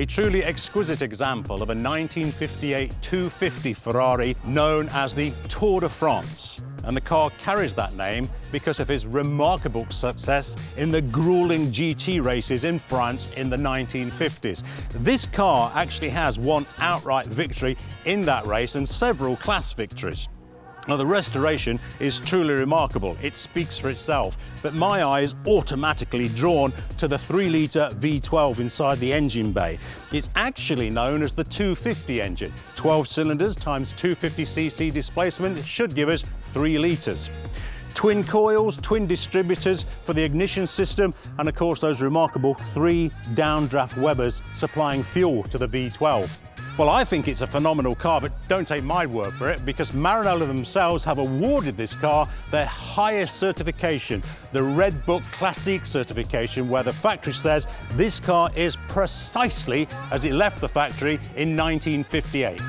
a truly exquisite example of a 1958 250 Ferrari known as the Tour de France. And the car carries that name because of his remarkable success in the grueling GT races in France in the 1950s. This car actually has one outright victory in that race and several class victories. Now, the restoration is truly remarkable. It speaks for itself, but my eye is automatically drawn to the 3-litre V12 inside the engine bay. It's actually known as the 250 engine. 12 cylinders times 250cc displacement should give us 3 litres. Twin coils, twin distributors for the ignition system, and of course those remarkable 3 downdraft Webers supplying fuel to the V12. Well, I think it's a phenomenal car, but don't take my word for it, because Maranello themselves have awarded this car their highest certification, the Red Book Classique certification, where the factory says this car is precisely as it left the factory in 1958.